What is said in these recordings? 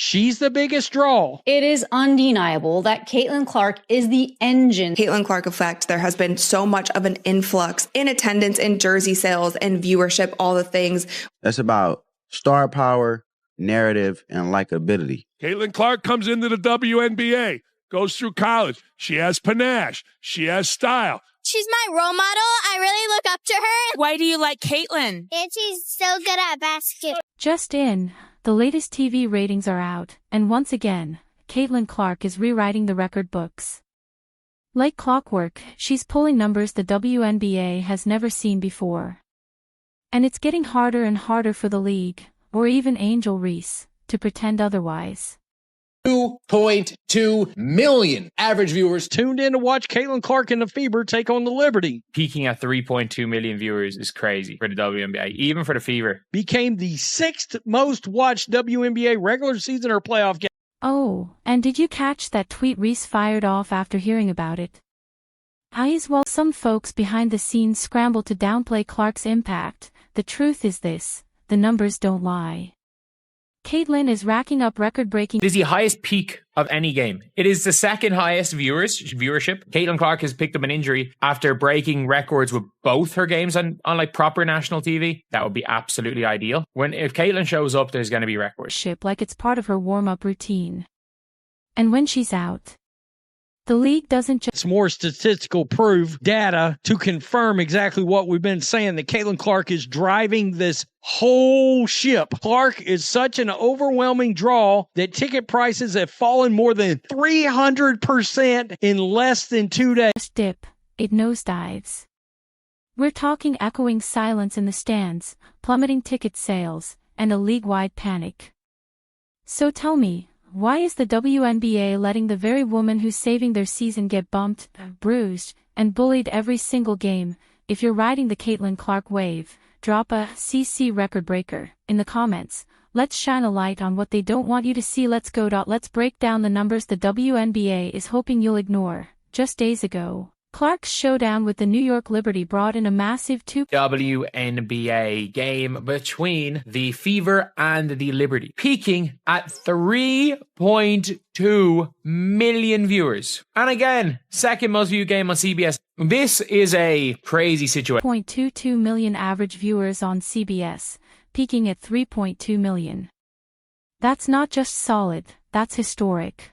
she's the biggest draw. It is undeniable that Caitlin Clark is the engine. Caitlin Clark effect. There has been so much of an influx in attendance, in jersey sales, and viewership, all the things. That's about star power, narrative, and likability. Caitlin Clark comes into the WNBA, goes through college. She has panache. She has style. She's my role model. I really look up to her. Why do you like Caitlin? And she's so good at basketball. Just in, the latest TV ratings are out, and once again, Caitlin Clark is rewriting the record books. Like clockwork, she's pulling numbers the WNBA has never seen before. And it's getting harder and harder for the league, or even Angel Reese, to pretend otherwise. 2.2 million average viewers tuned in to watch Caitlin Clark and the Fever take on the Liberty. Peaking at 3.2 million viewers is crazy for the WNBA, even for the Fever. Became the 6th most watched WNBA regular season or playoff game. Oh, and did you catch that tweet Reese fired off after hearing about it? While some folks behind the scenes scramble to downplay Clark's impact, the truth is this: the numbers don't lie. Caitlin is racking up record-breaking. It is the highest peak of any game. It is the second highest viewership. Caitlin Clark has picked up an injury after breaking records with both her games on like proper national TV. That would be absolutely ideal. If Caitlin shows up, there's going to be records. Like it's part of her warm-up routine. And when she's out, the league doesn't just... It's more statistical proof, data, to confirm exactly what we've been saying, that Caitlin Clark is driving this whole ship. Clark is such an overwhelming draw that ticket prices have fallen more than 300% in less than 2 days. Dip, it nosedives. We're talking echoing silence in the stands, plummeting ticket sales, and a league-wide panic. So tell me, why is the WNBA letting the very woman who's saving their season get bumped, bruised, and bullied every single game? If you're riding the Caitlin Clark wave, drop a CC record breaker in the comments. Let's shine a light on what they don't want you to see. Let's break down the numbers the WNBA is hoping you'll ignore. Just days ago, Clark's showdown with the New York Liberty brought in a massive WNBA game between the Fever and the Liberty, peaking at 3.2 million viewers. And again, second most viewed game on CBS. This is a crazy situation. 0.22 million average viewers on CBS, peaking at 3.2 million. That's not just solid, that's historic.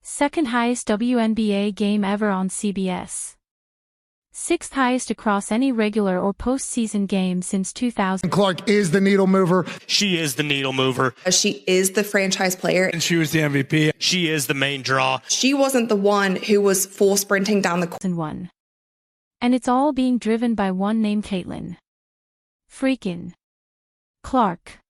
Second highest WNBA game ever on CBS. Sixth highest across any regular or postseason game since 2000. Clark is the needle mover. She is the needle mover. She is the franchise player. And she was the MVP. She is the main draw. She wasn't the one who was full sprinting down the court. And it's all being driven by one named Caitlin freaking Clark.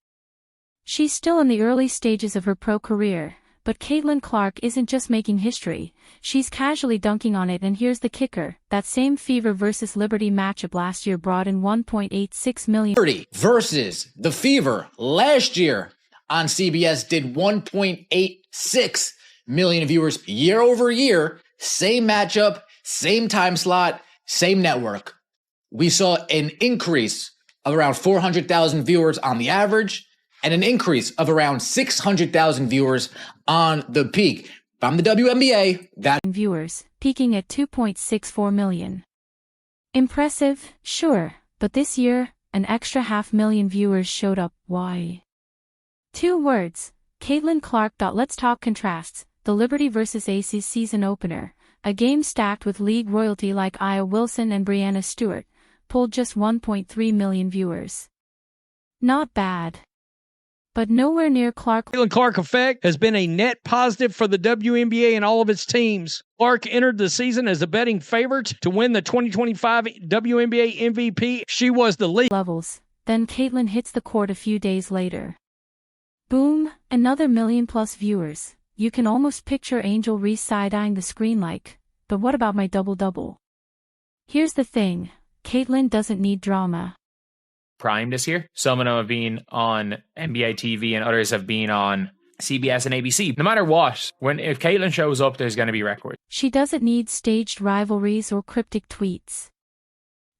She's still in the early stages of her pro career. But Caitlin Clark isn't just making history, she's casually dunking on it. And here's the kicker, that same Fever versus Liberty matchup last year brought in 1.86 million. Liberty versus the Fever last year on CBS did 1.86 million viewers year over year. Same matchup, same time slot, same network. We saw an increase of around 400,000 viewers on the average, and an increase of around 600,000 viewers on the peak. From the WNBA, that viewers, peaking at 2.64 million. Impressive, sure, but this year, an extra 500,000 viewers showed up. Why? 2 words, Caitlin Clark. Let's talk contrasts. The Liberty vs. Aces season opener, a game stacked with league royalty like Aya Wilson and Brianna Stewart, pulled just 1.3 million viewers. Not bad. But nowhere near Clark. Caitlin Clark effect has been a net positive for the WNBA and all of its teams. Clark entered the season as a betting favorite to win the 2025 WNBA MVP. She was the lead levels. Then Caitlin hits the court a few days later. Boom, another million-plus viewers. You can almost picture Angel Reese side-eyeing the screen like, but what about my double-double? Here's the thing, Caitlin doesn't need drama. Prime this year. Some of them have been on NBA TV and others have been on CBS and ABC. No matter what, if Caitlin shows up, there's going to be records. She doesn't need staged rivalries or cryptic tweets.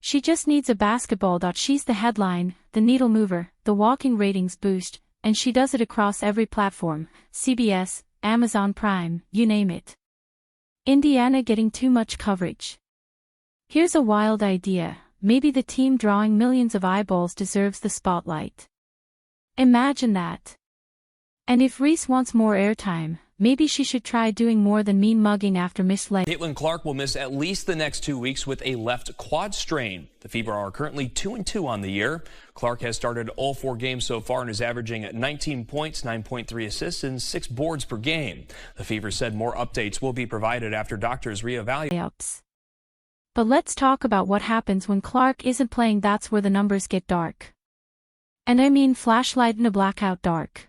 She just needs a basketball. She's the headline, the needle mover, the walking ratings boost, and she does it across every platform, CBS, Amazon Prime, you name it. Indiana getting too much coverage. Here's a wild idea. Maybe the team drawing millions of eyeballs deserves the spotlight. Imagine that. And if Reese wants more airtime, maybe she should try doing more than mean mugging after missed leg. Caitlin Clark will miss at least the next 2 weeks with a left quad strain. The Fever are currently 2-2 on the year. Clark has started all 4 games so far and is averaging 19 points, 9.3 assists, and 6 boards per game. The Fever said more updates will be provided after doctors reevaluate. But let's talk about what happens when Clark isn't playing. That's where the numbers get dark. And I mean flashlight in a blackout dark.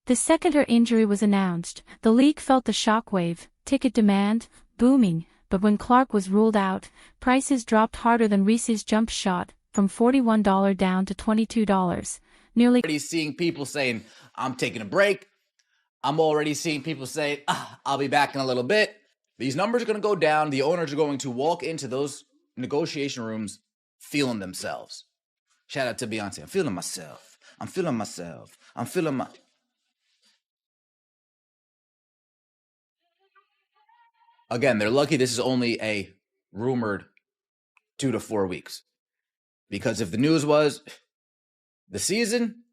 The second her injury was announced, the league felt the shockwave, ticket demand, booming, but when Clark was ruled out, prices dropped harder than Reese's jump shot, from $41 down to $22. Nearly already seeing people saying, I'm taking a break. I'm already seeing people say, I'll be back in a little bit. These numbers are going to go down. The owners are going to walk into those negotiation rooms feeling themselves. Shout out to Beyonce. I'm feeling myself. I'm feeling myself. I'm feeling my... Again, they're lucky this is only a rumored 2 to 4 weeks. Because if the news was the season,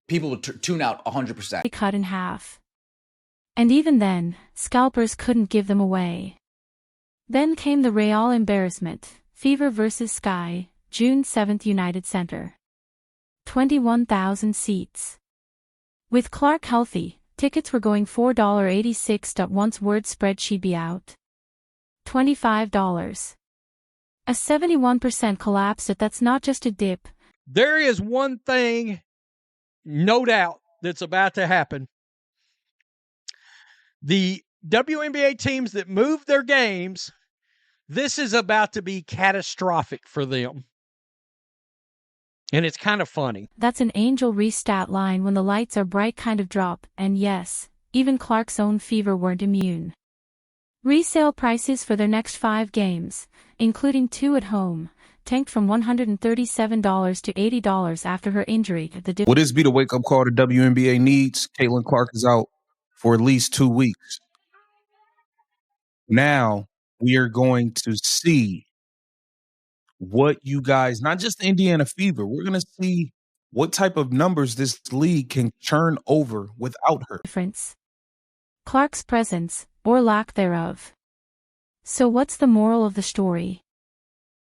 people would tune out 100%. Cut in half. And even then, scalpers couldn't give them away. Then came the Real embarrassment, Fever versus Sky, June 7th, United Center. 21,000 seats. With Clark healthy, tickets were going $4.86. Once word spread she'd be out. $25. A 71% collapse. That's not just a dip. There is one thing, no doubt, that's about to happen. The WNBA teams that move their games, this is about to be catastrophic for them. And it's kind of funny. That's an Angel Reese stat line when the lights are bright kind of drop, and yes, even Clark's own Fever weren't immune. Resale prices for their next 5 games, including 2 at home, tanked from $137 to $80 after her injury. Will this be the wake-up call the WNBA needs? Caitlin Clark is out for at least 2 weeks. Now, we are going to see what you guys, not just the Indiana Fever, we're going to see what type of numbers this league can churn over without her. Difference. Clark's presence, or lack thereof. So what's the moral of the story?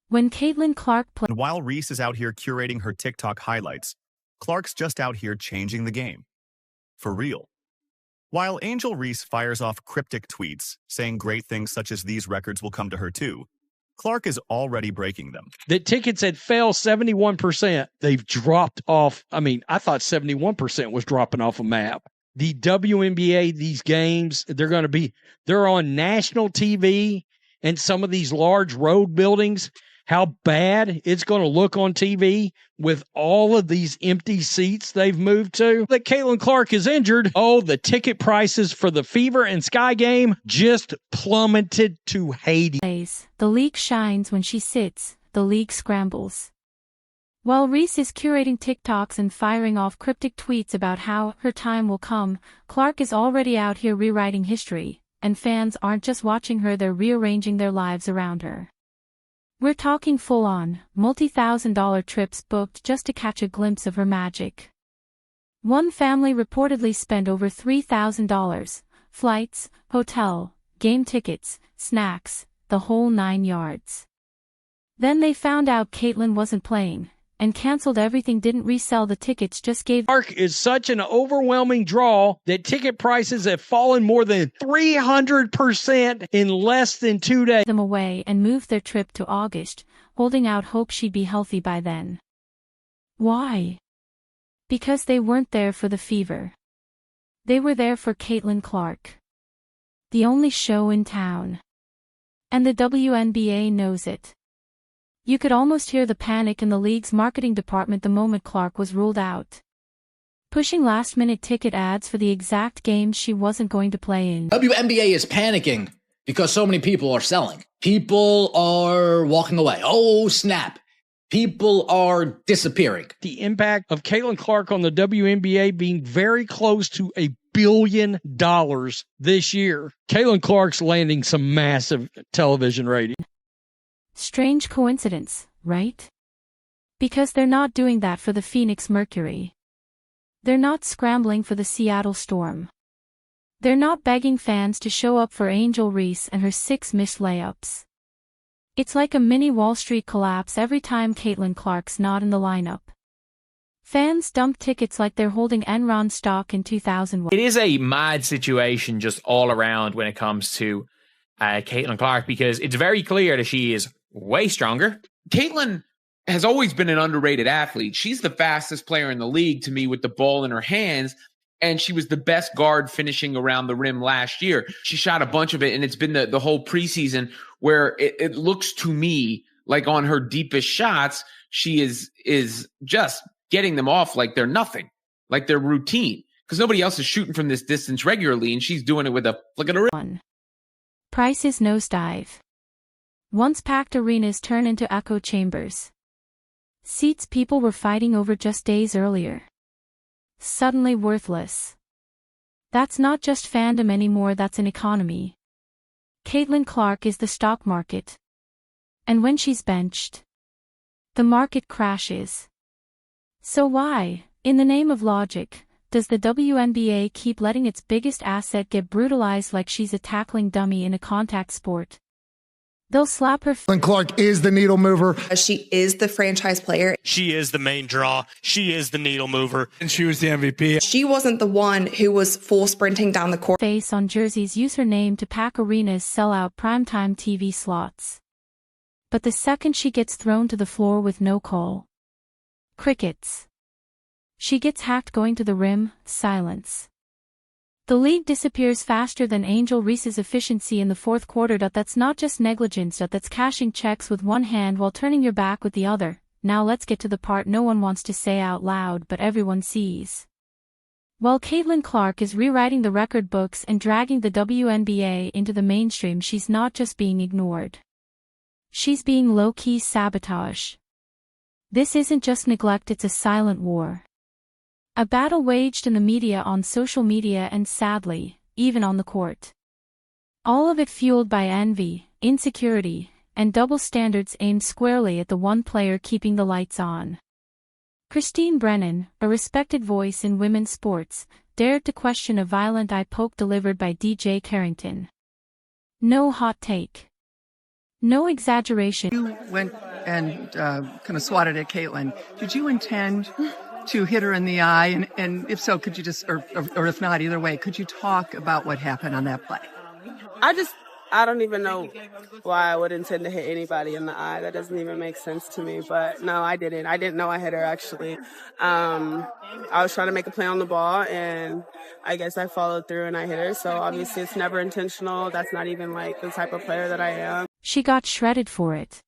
When Caitlin Clark played... While Reese is out here curating her TikTok highlights, Clark's just out here changing the game. For real. While Angel Reese fires off cryptic tweets, saying great things such as these records will come to her too, Clark is already breaking them. The tickets had fell 71%. They've dropped off. I mean, I thought 71% was dropping off a map. The WNBA, these games, they're on national TV and some of these large road buildings. How bad it's going to look on TV with all of these empty seats they've moved to. That Caitlin Clark is injured. Oh, the ticket prices for the Fever and Sky game just plummeted to Hades. The league shines when she sits, the league scrambles. While Reese is curating TikToks and firing off cryptic tweets about how her time will come, Clark is already out here rewriting history, and fans aren't just watching her, they're rearranging their lives around her. We're talking full-on, multi-$1,000 trips booked just to catch a glimpse of her magic. One family reportedly spent over $3,000, flights, hotel, game tickets, snacks, the whole 9 yards. Then they found out Caitlin wasn't playing, and canceled everything, didn't resell the tickets, just gave... Clark is such an overwhelming draw that ticket prices have fallen more than 300% in less than 2 days. ...them away and moved their trip to August, holding out hope she'd be healthy by then. Why? Because they weren't there for the Fever. They were there for Caitlin Clark. The only show in town. And the WNBA knows it. You could almost hear the panic in the league's marketing department the moment Clark was ruled out. Pushing last-minute ticket ads for the exact games she wasn't going to play in. WNBA is panicking because so many people are selling. People are walking away. Oh, snap. People are disappearing. The impact of Caitlin Clark on the WNBA being very close to $1 billion this year. Caitlin Clark's landing some massive television ratings. Strange coincidence, right? Because they're not doing that for the Phoenix Mercury. They're not scrambling for the Seattle Storm. They're not begging fans to show up for Angel Reese and her 6 missed layups. It's like a mini Wall Street collapse every time Caitlin Clark's not in the lineup. Fans dump tickets like they're holding Enron stock in 2001. It is a mad situation just all around when it comes to Caitlin Clark, because it's very clear that she is way stronger. Caitlin has always been an underrated athlete. She's the fastest player in the league to me with the ball in her hands, and she was the best guard finishing around the rim last year. She shot a bunch of it, and it's been the whole preseason where it looks to me like on her deepest shots, she is just getting them off like they're nothing, like they're routine, because nobody else is shooting from this distance regularly, and she's doing it with a flick of the wrist. Prices nosedive. Once packed arenas turn into echo chambers. Seats people were fighting over just days earlier. Suddenly worthless. That's not just fandom anymore, that's an economy. Caitlin Clark is the stock market. And when she's benched, the market crashes. So why, in the name of logic, does the WNBA keep letting its biggest asset get brutalized like she's a tackling dummy in a contact sport? They'll slap her. Caitlin Clark is the needle mover. She is the franchise player. She is the main draw. She is the needle mover. And she was the MVP. She wasn't the one who was full sprinting down the court. Face on jerseys use her name to pack arenas, sell out primetime TV slots. But the second she gets thrown to the floor with no call, crickets. She gets hacked going to the rim, silence. The league disappears faster than Angel Reese's efficiency in the fourth quarter. That's not just negligence, that's cashing checks with one hand while turning your back with the other. Now let's get to the part no one wants to say out loud but everyone sees. While Caitlin Clark is rewriting the record books and dragging the WNBA into the mainstream, she's not just being ignored. She's being low-key sabotaged. This isn't just neglect, it's a silent war. A battle waged in the media, on social media, and sadly, even on the court. All of it fueled by envy, insecurity, and double standards aimed squarely at the one player keeping the lights on. Christine Brennan, a respected voice in women's sports, dared to question a violent eye poke delivered by DJ Carrington. No hot take. No exaggeration. You went and kind of swatted at Caitlin. Did you intend to hit her in the eye? And if so, could you just, or if not, either way, could you talk about what happened on that play? I don't even know why I would intend to hit anybody in the eye. That doesn't even make sense to me. But no, I didn't. I didn't know I hit her, actually. I was trying to make a play on the ball, and I guess I followed through and I hit her. So obviously it's never intentional. That's not even like the type of player that I am. She got shredded for it.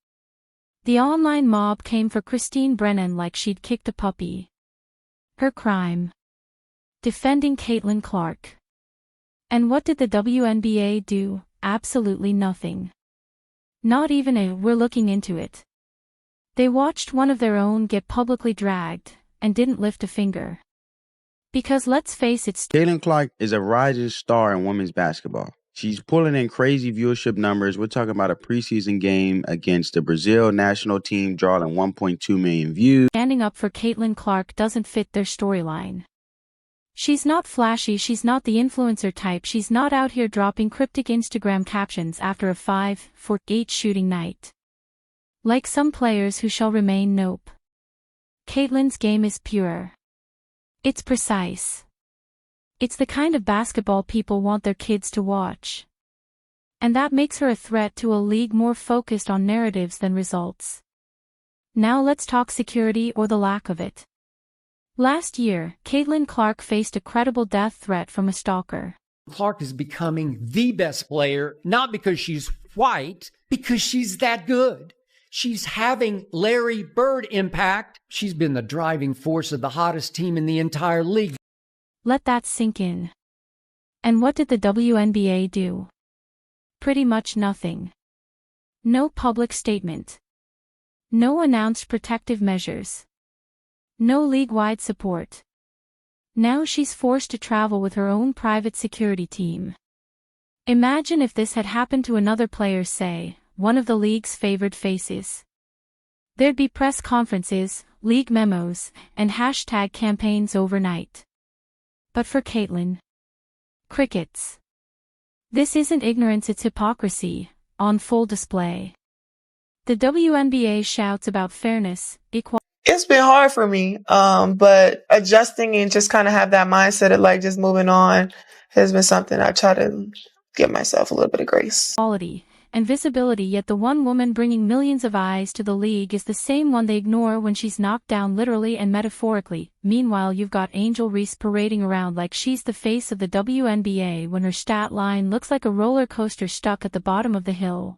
The online mob came for Christine Brennan like she'd kicked a puppy. Her crime? Defending Caitlin Clark. And what did the WNBA do? Absolutely nothing. Not even a "we're looking into it." They watched one of their own get publicly dragged, and didn't lift a finger. Because let's face it, Caitlin Clark is a rising star in women's basketball. She's pulling in crazy viewership numbers. We're talking about a preseason game against the Brazil national team drawing 1.2 million views. Standing up for Caitlin Clark doesn't fit their storyline. She's not flashy, she's not the influencer type, she's not out here dropping cryptic Instagram captions after a 5 for 8 shooting night. Like some players who shall remain, nope. Caitlin's game is pure. It's precise. It's the kind of basketball people want their kids to watch. And that makes her a threat to a league more focused on narratives than results. Now let's talk security, or the lack of it. Last year, Caitlin Clark faced a credible death threat from a stalker. Clark is becoming the best player, not because she's white, because she's that good. She's having Larry Bird impact. She's been the driving force of the hottest team in the entire league. Let that sink in. And what did the WNBA do? Pretty much nothing. No public statement. No announced protective measures. No league-wide support. Now she's forced to travel with her own private security team. Imagine if this had happened to another player, say, one of the league's favored faces. There'd be press conferences, league memos, and hashtag campaigns overnight. But for Caitlin, crickets. This isn't ignorance, it's hypocrisy, on full display. The WNBA shouts about fairness, equality. It's been hard for me, but adjusting and just kind of have that mindset of like just moving on has been something I try to give myself a little bit of grace. Quality and visibility, yet the one woman bringing millions of eyes to the league is the same one they ignore when she's knocked down literally and metaphorically. Meanwhile, you've got Angel Reese parading around like she's the face of the WNBA when her stat line looks like a roller coaster stuck at the bottom of the hill.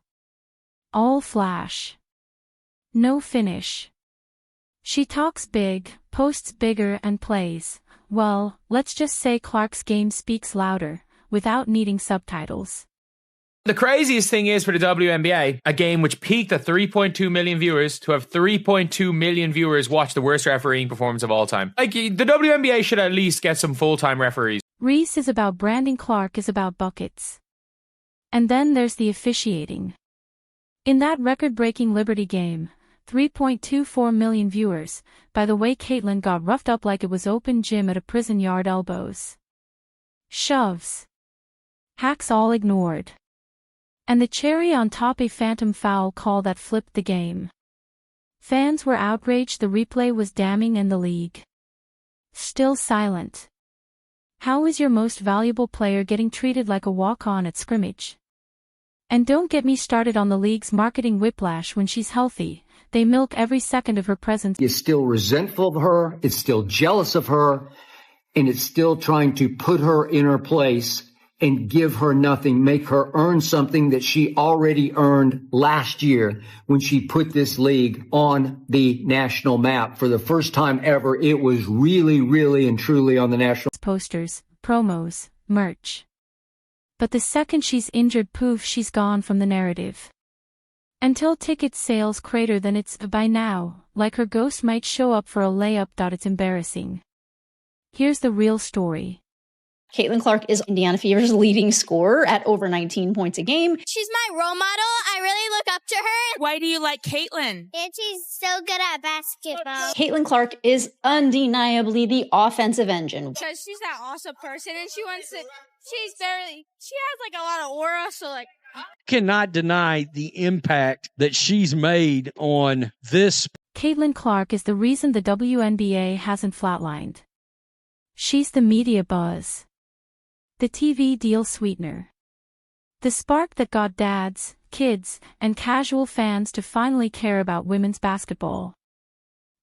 All flash. No finish. She talks big, posts bigger, and plays, well, let's just say Clark's game speaks louder, without needing subtitles. The craziest thing is for the WNBA, a game which peaked at 3.2 million viewers, to have 3.2 million viewers watch the worst refereeing performance of all time. Like, the WNBA should at least get some full-time referees. Reese is about branding, Clark is about buckets. And then there's the officiating. In that record-breaking Liberty game, 3.24 million viewers. By the way, Caitlin got roughed up like it was open gym at a prison yard. Elbows, shoves, hacks all ignored. And the cherry on top, a phantom foul call that flipped the game. Fans were outraged, the replay was damning, and the league still silent. How is your most valuable player getting treated like a walk-on at scrimmage? And don't get me started on the league's marketing whiplash when she's healthy. They milk every second of her presence. It's still resentful of her, it's still jealous of her, and it's still trying to put her in her place and give her nothing, make her earn something that she already earned last year when she put this league on the national map. For the first time ever, it was really, really and truly on the national. Posters, promos, merch. But the second she's injured, poof, she's gone from the narrative. Until ticket sales crater, then it's by now, like her ghost might show up for a layup. It's embarrassing. Here's the real story. Caitlin Clark is Indiana Fever's leading scorer at over 19 points a game. She's my role model. I really look up to her. Why do you like Caitlin? And she's so good at basketball. Caitlin Clark is undeniably the offensive engine. Because she's that awesome person, and she has like a lot of aura, so like. Cannot deny the impact that she's made on this. Caitlin Clark is the reason the WNBA hasn't flatlined. She's the media buzz. The TV deal sweetener. The spark that got dads, kids, and casual fans to finally care about women's basketball.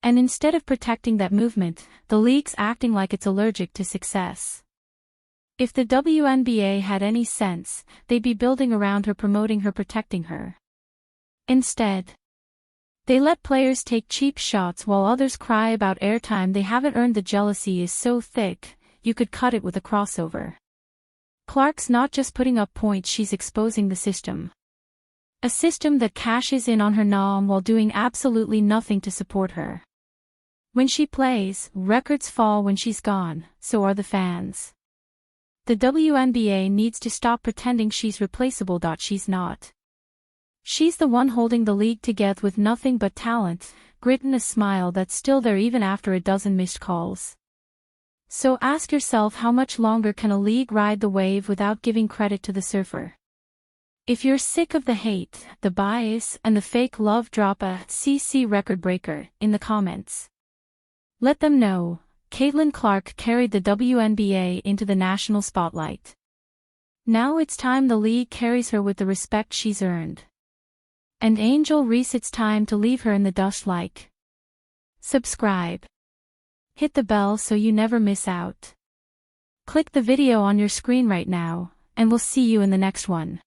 And instead of protecting that movement, the league's acting like it's allergic to success. If the WNBA had any sense, they'd be building around her, promoting her, protecting her. Instead, they let players take cheap shots while others cry about airtime they haven't earned. The jealousy is so thick, you could cut it with a crossover. Clark's not just putting up points, she's exposing the system. A system that cashes in on her nom while doing absolutely nothing to support her. When she plays, records fall. When she's gone, so are the fans. The WNBA needs to stop pretending she's replaceable. She's not. She's the one holding the league together with nothing but talent, grit, and a smile that's still there even after a dozen missed calls. So ask yourself, how much longer can a league ride the wave without giving credit to the surfer? If you're sick of the hate, the bias, and the fake love, drop a CC record breaker in the comments. Let them know. Caitlin Clark carried the WNBA into the national spotlight. Now it's time the league carries her with the respect she's earned. And Angel Reese, it's time to leave her in the dust. Like, subscribe, hit the bell so you never miss out. Click the video on your screen right now, and we'll see you in the next one.